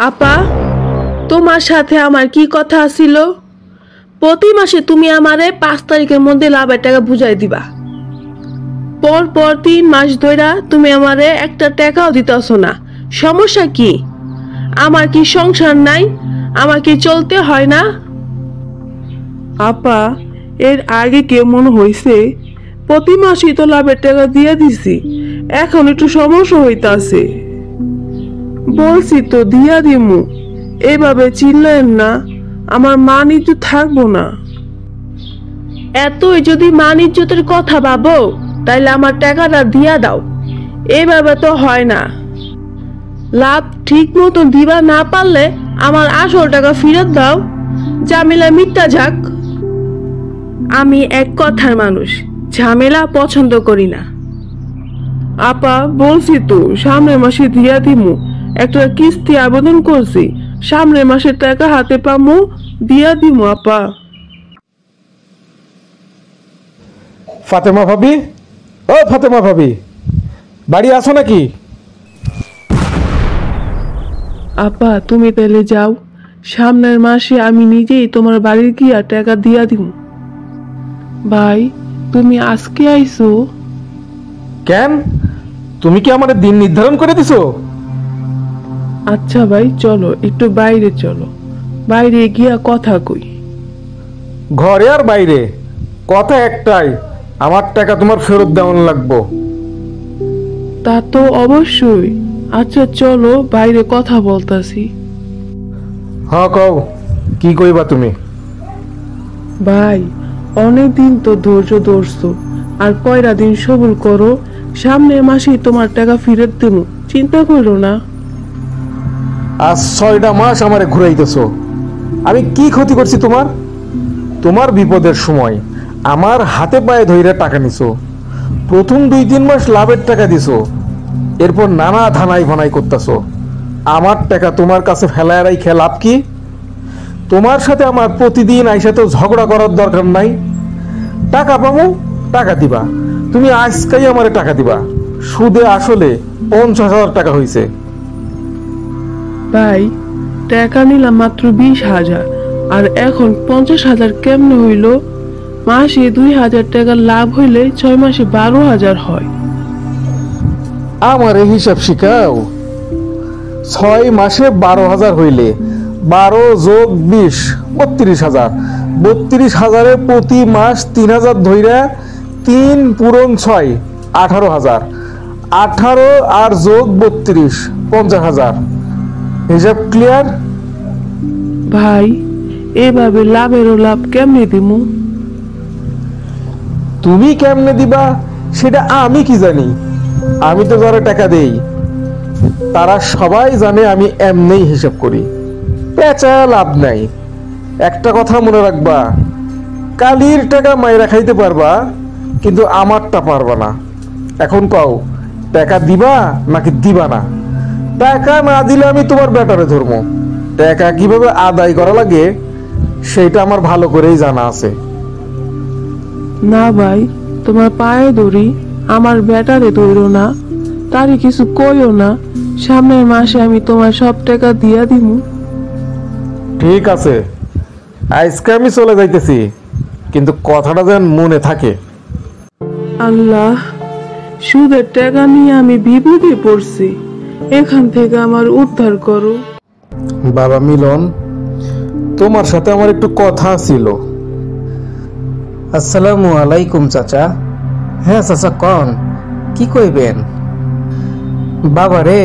আপা, তোমার সাথে আমার কি কথা ছিল? প্রতি মাসে তুমি আমারে 5 তারিখের মধ্যে লাভের টাকা বুঝাই দিবা। পর পর 3 মাস ধইরা তুমি আমারে একটা টাকাও দিতেছ না, সমস্যা কি? আমার কি সংসার নাই? আমার কি চলতে হয় না? আপা, এর আগে কেমন হয়েছে? প্রতি মাসেই তো লাভের টাকা দিয়ে দিছি, এখন একটু সমস্যা হইতাছে। বলছি তো দিয়া দিমু, এভাবে চিল্লেন না, আমার মান ইজ্জত থাকবো না। এতই যদি মান ইজ্জতের কথা ভাবো, তাইলে আমার টাকাটা দিয়া দাও। এভাবে তো হয় না। লাভ ঠিক মতো দিবা না পারলে আমার আসল টাকা ফেরত দাও, ঝামেলা মিটটা যাক। আমি এক কথার মানুষ, ঝামেলা পছন্দ করি না। আপা, বলছি তো সামনের মাসে দিয়া দিমু, একটা কিস্তি আবেদন করছি, সামনের মাসের টাকা হাতে পামু, দিয়া দিমু আপা। ফাতেমা ভাবি, ও ফাতেমা ভাবি, বাড়ি আছো নাকি? আপা, তুমি তাহলে যাও, সামনের মাসে আমি নিজেই তোমার বাড়ির গিয়া টাকা দিয়া দিমু। ভাই, তুমি আজকে আইছো? কেন, তুমি কি আমার দিন নির্ধারণ করে দিছো? আচ্ছা ভাই, চলো একটু বাইরে চলো, বাইরে গিয়া কথা কই। ঘরে আর বাইরে কথা একটাই, আমার টাকা তোমার ফেরত দেওয়ান লাগবো। তা তো অবশ্যই। আচ্ছা চলো বাইরে কথা বলতাছি। হ্যাঁ কও, কি কইবা তুমি? ভাই, অনেক দিন তো ধৈর্য ধরছো, আর কয়টা দিন সবুর করো, সামনের মাসেই তোমার টাকা ফেরত দেবো, চিন্তা করো না। আজ 6টা মাস আমারে ঘুরাইতেছো, আমি কি ক্ষতি করছি তোমার? তোমার বিপদের সময় আমার হাতে পায়ে ধইরা টাকা নিছো, প্রথম 2-3 মাস লাভের টাকা দিছো, এরপর নানা ধানাই ভানাই করতেছো। আমার টাকা তোমার কাছে ফেলায় রাইখা লাভ কি? তোমার সাথে আমার প্রতিদিন আইসা তো ঝগড়া করার দরকার নাই। টাকা পাবো, টাকা দিবা, তুমি আজকেই আমারে টাকা দিবা। সুদে আসলে 50,000 টাকা হয়েছে। ভাই, টাকা নিলাম মাত্র 20,000, আর এখন 50,000 কেমনে হইল? মাসে 2,000 টাকা লাভ হইলে 6 মাসে 12,000 হয়। আমার এই হিসাব শিখাও। 6 মাসে 12,000 হইলে 12 যোগ 20 32,000। 32,000-এ প্রতি মাস 3,000 ধইরা 3 পূরণ 6 18,000। 18 আর যোগ 32 50,000। হিসাব ক্লিয়ার? ভাই, এভাবে লাভেরও লাভ কেমনে দিমু? তুমি কেমনে দিবা সেটা আমি কি জানি? আমি তো যারা টাকা দেই তারা সবাই জানে আমি এমনিই হিসাব করি, পেঁচা লাভ নাই। একটা কথা মনে রাখবা, কালির টাকা মাইরা খাইতে পারবা, কিন্তু আমারটা পারবা না। এখন কও, টাকা দিবা নাকি দিবা না? টাকা না দিলে আমি তোমার ব্যাটারে ধরবো। টাকা কিভাবে আদায় করা লাগে সেটা আমার ভালো করেই জানা আছে। না ভাই, তোমার পায়ে ধরি, আমার ব্যাটারে ধরো না, তারে কিছু কইও না, সামনের মাসে আমি তোমার সব টাকা দিয়া দিমু। ঠিক আছে, আজকে আমি চলে যাইতেছি, কিন্তু কথাটা যেন মনে থাকে। আল্লাহ, সুদের টাকা নিয়ে আমি বিপদে পড়ছি, এখান থেকে আমার উদ্ধার করো। বাবা মিলন, তোমার সাথে আমার একটু কথা ছিল। আসসালামু আলাইকুম চাচা। হ্যাঁ চাচা, কন কি কইবেন? বাবা রে,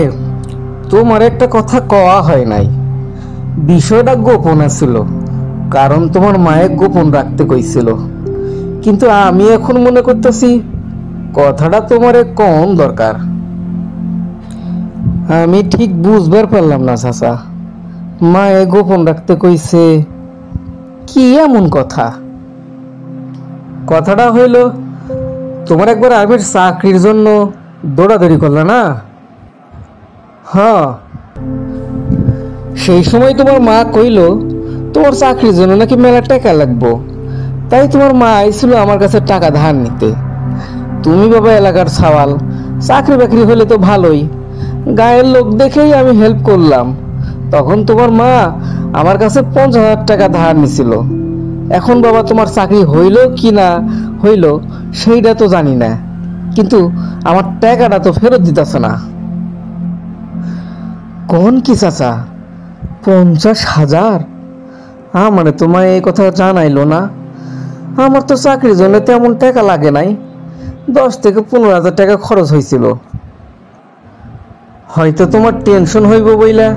তোমার একটা কথা কওয়া হয় নাই, বিষয়টা গোপন ছিল, কারণ তোমার মায়ে গোপন রাখতে কইছিল। কিন্তু আমি এখন মনে করতেছি কথাটা তোমারে কোন দরকার। আমি ঠিক বুঝবার পারলাম না চাচা, মায়ে গোপন রাখতে কইছে কি এমন কথা? কথাটা হইল, তোমার একবার আর্মির চাকরির জন্য দৌড়াদৌড়ি করলে না? হ্যাঁ, সেই সময় তোমার মা কইল তোমার চাকরির জন্য নাকি মেলা টাকা লাগবো, তাই তোমার মা আইছিল আমার কাছে টাকা ধার নিতে। তুমি বাবা এলাকার সওয়াল, চাকরি বাকরি হলে তো ভালোই, গায়ের লোক দেখেই আমি হেল্প করলাম। তখন তোমার মা আমার কাছে 50,000 টাকা ধার নিছিল। এখন বাবা তোমার চাকরি হইল কি না হইল সেইটা তো জানি না, কিন্তু আমার টাকাটা তো ফেরত দিতেছ না। কোন কি চাচা, 50,000? আমারে তোমায় এই কথা জানাইলো না। আমার তো চাকরির জন্য তেমন টাকা লাগে নাই, 10 থেকে 15,000 টাকা খরচ হয়েছিল। হয়তো তোমার টেনশন হইব বইলা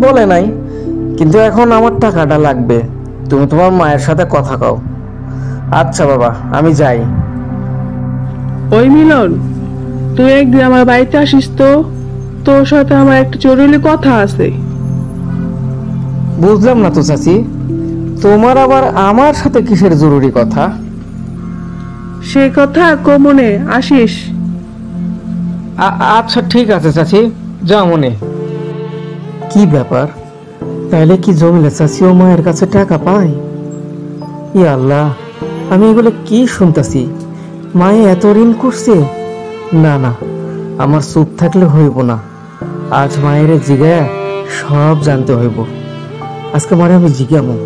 বলে নাই, কিন্তু এখন আমার টাকাটা লাগবে। তুমি তোমার মায়ের সাথে কথা কও। আচ্ছা বাবা, আমি যাই। ওই মিলন, তুই একদিন আমার বাড়িতে আসিস তো, তোর সাথে আমার একটা জরুরি কথা আছে। বুঝলাম না তো চাচি, তোমার আবার আমার সাথে কিসের জরুরি কথা? সে কথা কমনে আসিস। আচ্ছা ঠিক আছে চাচি, যাও মনে। কি ব্যাপার, তাহলে কি জমিলা চাচি ও মায়ের কাছে টাকা পায়? ই আল্লাহ, আমি এগুলো কি শুনতাছি? মায়ে এত ঋণ করছে? না না, আমার চুপ থাকলে হইব না। আজ মায়ের জিগায়া সব জানতে হইব। আজকে মারে আমি জিজ্ঞামো।